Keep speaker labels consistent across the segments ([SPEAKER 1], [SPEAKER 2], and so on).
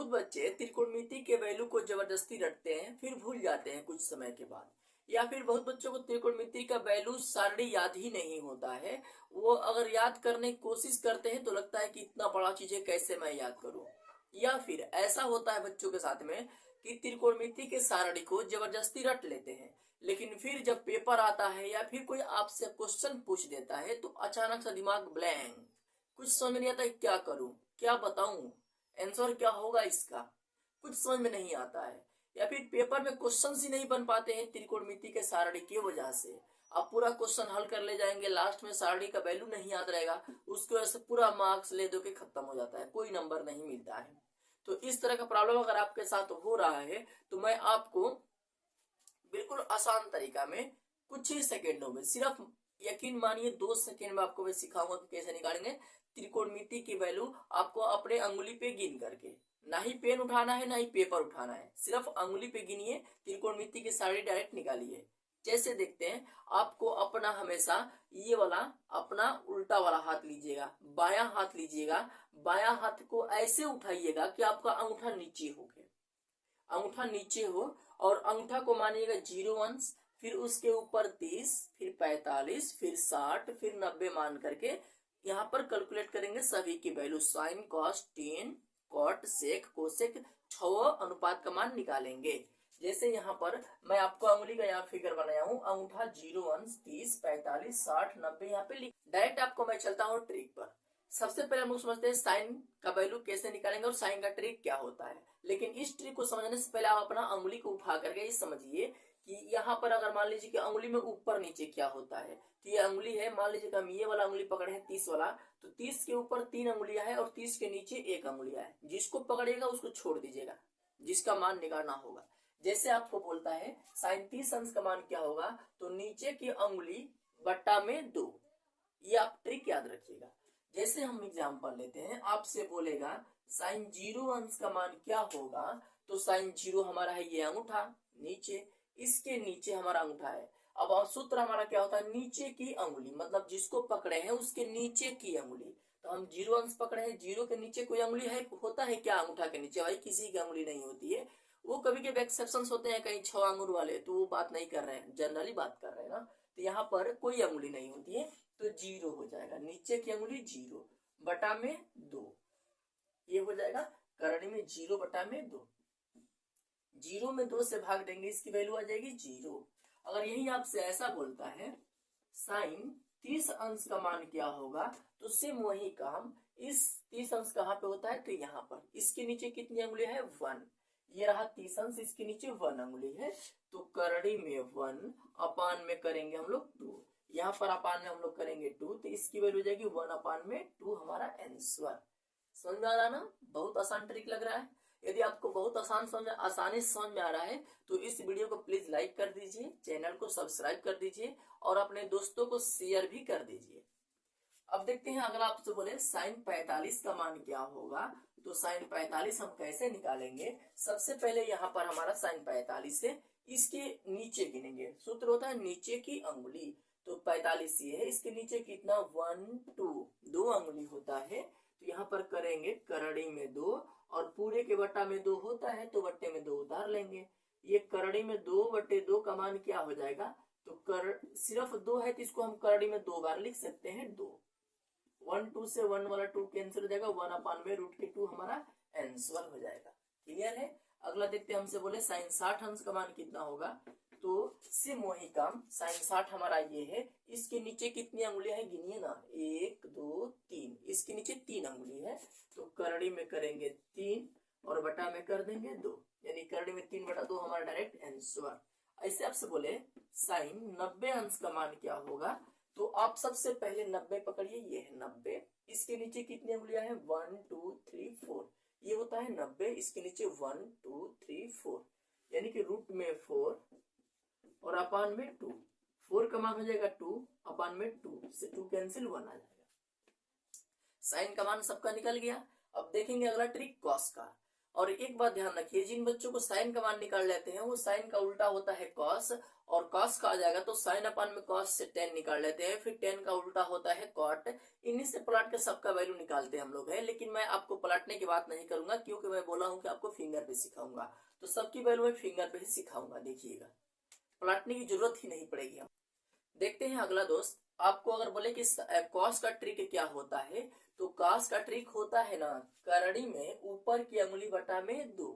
[SPEAKER 1] बहुत बच्चे त्रिकोणमिति के वैल्यू को जबरदस्ती रटते हैं, फिर भूल जाते हैं कुछ समय के बाद। या फिर बहुत बच्चों को त्रिकोणमिति का वैल्यू सारणी याद ही नहीं होता है। वो अगर याद करने की कोशिश करते हैं तो लगता है कि इतना बड़ा चीज है, कैसे मैं याद करूं। या फिर ऐसा होता है बच्चों के साथ में कि त्रिकोणमिति के सारणी को जबरदस्ती रट लेते हैं, लेकिन फिर जब पेपर आता है या फिर कोई आपसे क्वेश्चन पूछ देता है तो अचानक से दिमाग ब्लैंक, कुछ समझ में नहीं आता है, क्या करूं, क्या बताऊं, आंसर क्या होगा इसका, कुछ समझ में नहीं आता है। या फिर पेपर में क्वेश्चन ही नहीं बन पाते हैं त्रिकोणमिति के सारणी की वजह से। आप पूरा क्वेश्चन हल कर ले जाएंगे, लास्ट में सारणी का वैल्यू नहीं याद रहेगा, उसकी वजह से पूरा मार्क्स ले दो के खत्म हो जाता है, कोई नंबर नहीं मिलता है। तो इस तरह का प्रॉब्लम अगर आपके साथ हो रहा है तो मैं आपको बिल्कुल आसान तरीका में कुछ ही सेकेंडों में, सिर्फ यकीन मानिए 2 सेकेंड में आपको मैं सिखाऊंगा कि कैसे निकालेंगे त्रिकोणमिति की वैल्यू। आपको अपने अंगुली पे गिन करके, ना ही पेन उठाना है ना ही पेपर उठाना है, सिर्फ अंगुली पे गिनिए, त्रिकोणमिति की सारी डायरेक्ट निकालिए। जैसे देखते हैं, आपको अपना हमेशा ये वाला अपना उल्टा वाला हाथ लीजिएगा, बायां हाथ लीजिएगा, बायां हाथ को ऐसे उठाइएगा कि आपका अंगूठा नीचे हो गया, अंगूठा नीचे हो, और अंगूठा को मानिएगा 0 अंश, फिर उसके ऊपर 30, फिर 45, फिर 60, फिर 90 मान करके यहाँ पर कैलकुलेट करेंगे सभी की value, sine cos tan cot sec cosec 6 अनुपात का मान निकालेंगे। जैसे यहाँ पर मैं आपको अंगुली का यहाँ फिगर बनाया हूँ, अंगूठा 0 अंश, 30, 45, 60, 90 यहाँ पे डायरेक्ट आपको मैं चलता हूँ ट्रिक पर। सबसे पहले हम लोग समझते हैं साइन का वैल्यू कैसे निकालेंगे और साइन का ट्रिक क्या होता है। लेकिन इस ट्रिक को समझने से पहले आप अपना अंगुली को उठा करके ये समझिए कि यहाँ पर अगर मान लीजिए कि अंगुली में ऊपर नीचे क्या होता है, तो ये अंगुली है, मान लीजिए कि हम ये वाला अंगुली पकड़े हैं 30 वाला, तो 30 के ऊपर 3 अंगुलियां है और 30 के नीचे 1 अंगुलिया है। जिसको पकड़ेगा उसको छोड़ दीजिएगा, जिसका मान निकालना होगा। जैसे आपको बोलता है साइन 30 अंश का मान क्या होगा, तो नीचे की अंगुली बट्टा में 2, ये आप ट्रिक याद रखिएगा। जैसे हम एग्जाम्पल लेते हैं, आपसे बोलेगा साइन 0 अंश का मान क्या होगा, तो साइन 0 हमारा है ये अंगूठा नीचे, इसके नीचे हमारा अंगूठा है। अब सूत्र हमारा क्या होता है, नीचे की अंगुली, मतलब जिसको पकड़े हैं उसके नीचे की अंगुली। तो हम 0 अंश पकड़े हैं, 0 के नीचे कोई अंगुली है, होता है क्या अंगूठा के नीचे, भाई किसी की अंगुली नहीं होती है। वो कभी कभी एक्सेप्शन होते हैं, कहीं 6 अंगुल वाले, तो वो बात नहीं कर रहे हैं, जनरली बात कर रहे हैं ना। तो यहाँ पर कोई अंगुली नहीं होती है, तो 0 हो जाएगा, नीचे की अंगुली 0 बटा में 2, ये हो जाएगा करणी में 0 बटा में 2। 0 में 2 से भाग देंगे, इसकी वैल्यू आ जाएगी 0। अगर यही आपसे ऐसा बोलता है साइन 30 अंश का मान क्या होगा, तो सेम वही काम, इस 30 अंश कहाँ पे होता है, तो यहाँ पर, इसके नीचे कितनी अंगुली है, 1, ये रहा 30 अंश, इसके नीचे 1 अंगुली है, तो करणी में 1 अपान में करेंगे हम लोग 2, यहाँ पर अपान में हम लोग करेंगे 2, तो इसकी वैल्यू हो जाएगी 1 अपान में 2, हमारा आंसर। समझ में आ रहा ना, बहुत आसान ट्रिक लग रहा है। यदि आपको बहुत आसानी से समझ में आ रहा है तो इस वीडियो को प्लीज लाइक कर दीजिए, चैनल को सब्सक्राइब कर दीजिए और अपने दोस्तों को शेयर भी कर दीजिए। अब देखते हैं, अगर आपसे बोले साइन 45 का मान क्या होगा, तो साइन 45 हम कैसे निकालेंगे। सबसे पहले यहाँ पर हमारा साइन 45 से इसके नीचे गिनेंगे, सूत्र होता है नीचे की अंगुली, तो 45 ये है, इसके नीचे कितना 1 2 अंगुली होता है, तो यहाँ पर करेंगे करणी में 2, और पूरे के बट्टा में 2 होता है तो बट्टे में 2 उतार लेंगे। ये करणी में 2 बट्टे 2 का मान क्या हो जाएगा, तो सिर्फ 2 है तो इसको हम करणी में 2 बार लिख सकते हैं, 2 1 2 से 1 वाला 2 कैंसिल हो जाएगा, 1 अपान में रूट के 2 हमारा आंसर हो जाएगा। क्लियर है। अगला देखते हैं, हमसे बोले साइन 60 अंश का मान कितना होगा, तो सेम वही काम, साइन 60 हमारा ये है, इसके नीचे कितनी अंगुलियां है गिनिए ना, 1 2 3, इसके नीचे 3 अंगुली है, तो करणी में करेंगे 3 और बटा में कर देंगे 2, यानी करणी में 3 बटा 2 हमारा डायरेक्ट आंसर। ऐसे आपसे बोले साइन 90 अंश का मान क्या होगा, तो आप सबसे पहले 90 पकड़िए, ये है 90, इसके नीचे कितनी अंगुलियां हैं 1 2 3 4, ये होता है 90, इसके नीचे 1 2 3 4, यानी कि रूट में 4 और अपान में 2, 4 का मान हो जाएगा 2 अपान में 2 से 2 कैंसिल 1 आ जाएगा। साइन का मान सबका निकल गया। अब देखेंगे अगला ट्रिक कॉस का। और एक बात ध्यान रखिए, जिन बच्चों को साइन का मान निकाल लेते हैं वो साइन का उल्टा होता है कॉस, और कॉस का आ जाएगा तो साइन अपान में कॉस से टेन निकाल लेते हैं, फिर टेन का उल्टा होता है कॉट। इन्हीं से पलट के सबका वैल्यू निकालते हैं हम लोग है। लेकिन मैं आपको पलटने की बात नहीं करूंगा, क्योंकि मैं बोला हूं कि आपको फिंगर पे सिखाऊंगा, तो सबकी वैल्यू मैं फिंगर पे ही सिखाऊंगा। देखिएगा, पलटने की जरूरत ही नहीं पड़ेगी। हम देखते हैं अगला दोस्त। आपको अगर बोले कि कॉस का ट्रिक क्या होता है, तो कॉस का ट्रिक होता है ना, करड़ी में ऊपर की अंगुली बटा में 2।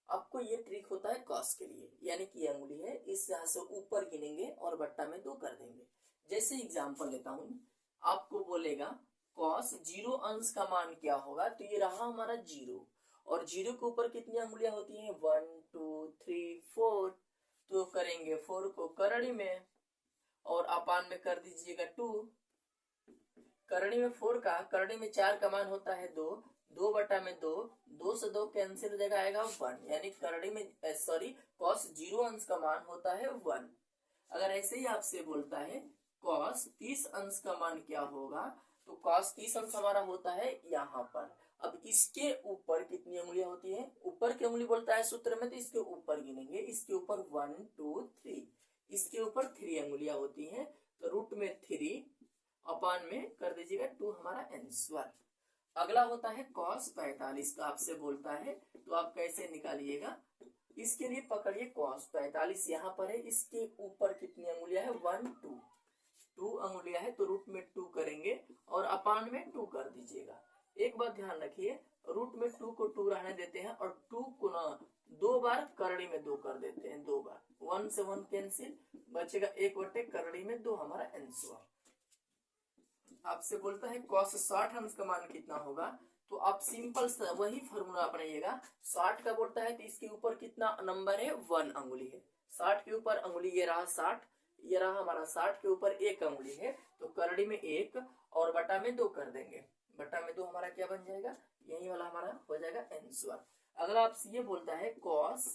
[SPEAKER 1] आपको ये ट्रिक होता है कॉस के लिए, यानी कि अंगुली है इस यहाँ से ऊपर गिनेंगे और बट्टा में 2 कर देंगे। जैसे एग्जांपल लेता हूं, आपको बोलेगा कॉस 0 अंश का मान क्या होगा, तो ये रहा हमारा 0, और 0 के ऊपर कितनी अंगुलियां होती हैं, 1 2 3 4। तो करेंगे 4 को करड़ी में और अपान में कर दीजिएगा 2। करड़ी में 4 का, करड़ी में 4 का मान होता है 2, 2 बटा में 2, 2 से 2 कैंसिल हो जाएगा, आएगा 1। यानी करड़ी में कॉस 0 अंश का मान होता है 1। अगर ऐसे ही आपसे बोलता है कॉस 30 अंश का मान क्या होगा, तो कॉस 30 अंश हमारा होता है यहाँ पर। अब इसके ऊपर कितनी अंगुलियां होती है, ऊपर की अंगुली बोलता है सूत्र में, तो इसके ऊपर गिनेंगे। इसके ऊपर 1 2 3, इसके ऊपर 3 अंगुलियां होती हैं, तो रूट में 3 अपान में कर दीजिएगा 2, हमारा आंसर। अगला होता है कॉस 45 का आपसे बोलता है, तो आप कैसे निकालिएगा, इसके लिए पकड़िए कॉस 45 यहाँ पर है, इसके ऊपर कितनी अंगुलियां है, 1 2, 2 अंगुलियां है, तो रूट में 2 करेंगे और अपान में 2 कर दीजिएगा। एक बात ध्यान रखिए, रूट में 2 को 2 रहने देते हैं और 2 को ना 2 बार करड़ी में 2 कर देते हैं, 2 बार, 1 से 1 कैंसिल, बचेगा 1 बटे करड़ी में 2, हमारा आंसर। आपसे बोलता है cos 60 अंश का मान कितना होगा, तो आप सिंपल सा वही फॉर्मूला अपनाइएगा। 60 का बोलता है तो इसके ऊपर कितना नंबर है, 1 अंगुली है। 60 के ऊपर अंगुली ये रहा 60, ये रहा हमारा 60 के ऊपर 1 अंगुली है, तो करड़ी में 1 और बटा में 2 कर देंगे। बटा में 2 हमारा क्या बन जाएगा, यही वाला हमारा हो जाएगा आंसर। अगर आपसे ये बोलता है cos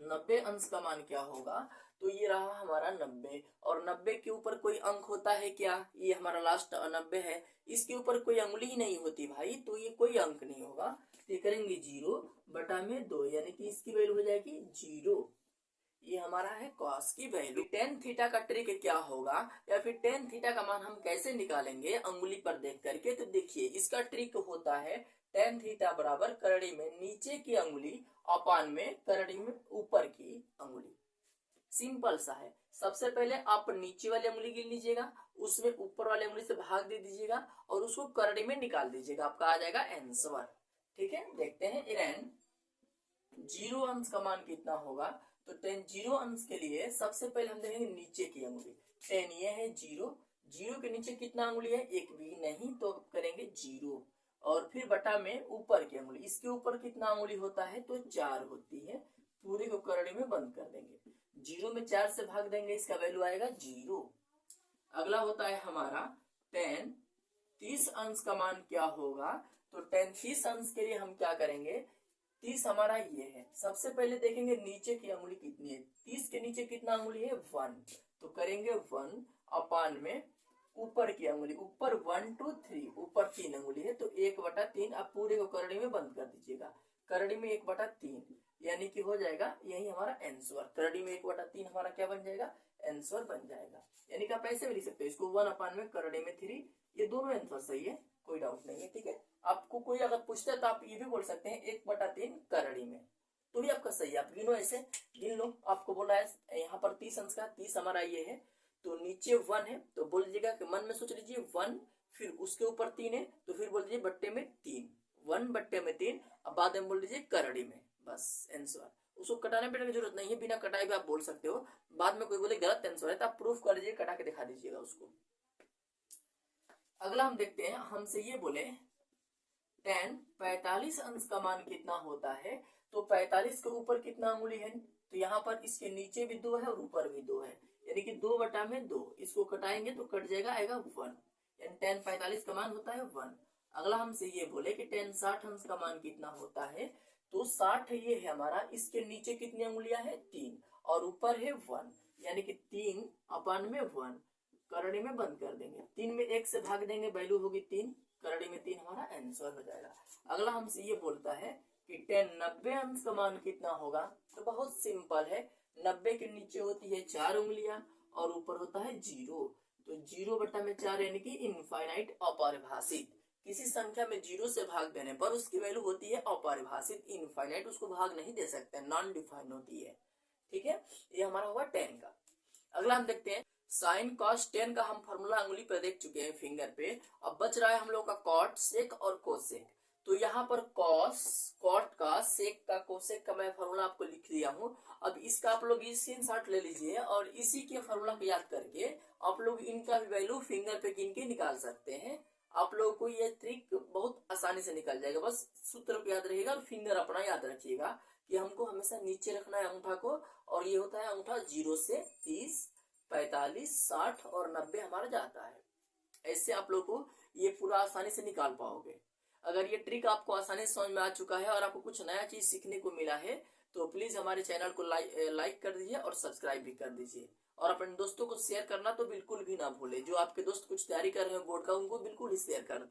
[SPEAKER 1] 90 अंश का मान क्या होगा, तो ये रहा हमारा 90, और 90 के ऊपर कोई अंक होता है क्या, ये हमारा लास्ट 90 है, इसके ऊपर कोई अंगुली ही नहीं होती भाई, तो ये कोई अंक नहीं होगा। तो ये करेंगे 0 बटा में 2, यानी कि इसकी वैल्यू हो जाएगी 0। ये हमारा है कॉस की वैल्यू। टेन थीटा का ट्रिक क्या होगा, या फिर टेन थीटा का मान हम कैसे निकालेंगे अंगुली पर देख करके, तो देखिए इसका ट्रिक होता है टेन थीटा बराबर करड़ी में नीचे की अंगुली अपान में करड़ी में ऊपर की अंगुली। सिंपल सा है। सबसे पहले आप नीचे वाली अंगुली गिन लीजिएगा, उसमें ऊपर वाली अंगुली से भाग दे दीजिएगा और उसको करड़ी में निकाल दीजिएगा, आपका आ जाएगा आंसर। ठीक है, देखते हैं टेन 0 अंश का मान कितना होगा, तो टेन 0 अंश के लिए सबसे पहले हम देखेंगे नीचे की अंगुली। 10 ये है 0, 0 के नीचे कितना अंगुली है, एक भी नहीं, तो करेंगे 0 और फिर बटा में ऊपर की अंगुली, इसके ऊपर कितना अंगुली होता है, तो 4 होती है, पूरे को करड़ी में बंद कर देंगे। 0 में 4 से भाग देंगे, इसका वैल्यू आएगा 0। अगला होता है हमारा टेन 30 अंश का मान क्या होगा, तो टेन 30 अंश के लिए हम क्या करेंगे, 30 हमारा ये है। सबसे पहले देखेंगे नीचे की अंगुली कितनी है, 30 के नीचे कितना अंगुली है, 1, तो करेंगे 1 अपान में ऊपर की अंगुली, ऊपर 1 2 3, ऊपर 3 अंगुली है, तो 1/3 आप पूरे को करड़ी में बंद कर दीजिएगा। करड़ी में 1/3 यानी कि हो जाएगा यही हमारा आंसर। करड़ी में 1/3 हमारा क्या बन जाएगा, आंसर बन जाएगा। यानी कि आप ऐसे भी लिख सकते हो इसको, 1 अपान में करड़ी में 3, ये दोनों आंसर सही है, कोई डाउट नहीं है। ठीक है, आपको कोई अगर पूछता है तो आप ये भी बोल सकते हैं 1/3 करड़ी में, तो भी आपका सही है। आप गिनो, ऐसे गिन लो। आपको बोला है यहाँ पर 30 अंश का, 30 हमारा ये है, तो नीचे 1 है, तो बोल दीजिएगा कि मन में सोच लीजिए 1, फिर उसके ऊपर 3 है, तो फिर बोल दीजिए बट्टे में 3, 1/3, अब बाद में बोल दीजिए करड़ी में, बस आंसर। उसको कटाने पिटाने की जरूरत नहीं है, बिना कटाए भी आप बोल सकते हो। बाद में कोई बोले गलत आंसर है तो आप प्रूफ कर लीजिए, कटा के दिखा दीजिएगा उसको। अगला हम देखते हैं, हमसे ये बोले टेन 45 अंश का मान कितना होता है, तो 45 के ऊपर कितना अंगुली है, तो यहाँ पर इसके नीचे भी 2 है और ऊपर भी 2 है, यानी कि 2 बटा में 2, इसको कटाएंगे तो कट जाएगा, आएगा 1, यानी टेन 45 का मान होता है 1। अगला हमसे ये बोले कि टेन 60 अंश का मान कितना होता है, तो 60 ये है हमारा, इसके नीचे कितनी अंगुलियां है, 3 और ऊपर है 1, यानी कि 3 अपान में 1, करड़ी में बंद कर देंगे। 3 में 1 से भाग देंगे, वैल्यू होगी 3, करड़ी में 3 हमारा आंसर हो जाएगा। अगला हमसे ये बोलता है कि 10 90 अंश का मान कितना होगा। तो बहुत सिंपल है, 90 के नीचे होती है 4 उंगलियां और ऊपर होता है 0। तो 0/4 यानी कि इनफाइनाइट, अपरिभाषित। किसी संख्या में 0 से भाग देने पर उसकी वैल्यू होती है अपरिभाषित, इनफाइनाइट, उसको भाग नहीं दे सकते, नॉन डिफाइन होती है। ठीक है, ये हमारा हुआ 10 का। अगला हम देखते हैं साइन कॉस 10 का हम फॉर्मूला अंगुली पर देख चुके हैं, फिंगर पे। अब बच रहा है हम लोग का कॉट, सेक और कोसेक। तो यहाँ पर कॉस, कॉट का, सेक का, कोसेक का मैं फॉर्मूला आपको लिख दिया हूँ। अब इसका आप लोग स्क्रीनशॉट ले लीजिए और इसी के फॉर्मूला को याद करके आप लोग इनका भी वैल्यू फिंगर पे गिन के निकाल सकते हैं। आप लोगों को ये ट्रिक बहुत आसानी से निकल जाएगा, बस सूत्र को याद रहेगा और फिंगर अपना याद रखिएगा कि हमको हमेशा नीचे रखना है अंगूठा को। और ये होता है अंगूठा 0 से 30, 45, 60 और 90 हमारा जाता है। ऐसे आप लोग को ये पूरा आसानी से निकाल पाओगे। अगर ये ट्रिक आपको आसानी से समझ में आ चुका है और आपको कुछ नया चीज सीखने को मिला है तो प्लीज हमारे चैनल को लाइक कर दीजिए और सब्सक्राइब भी कर दीजिए। और अपने दोस्तों को शेयर करना तो बिल्कुल भी ना भूले। जो आपके दोस्त कुछ तैयारी कर रहे हैं बोर्ड का, उनको बिल्कुल ही शेयर कर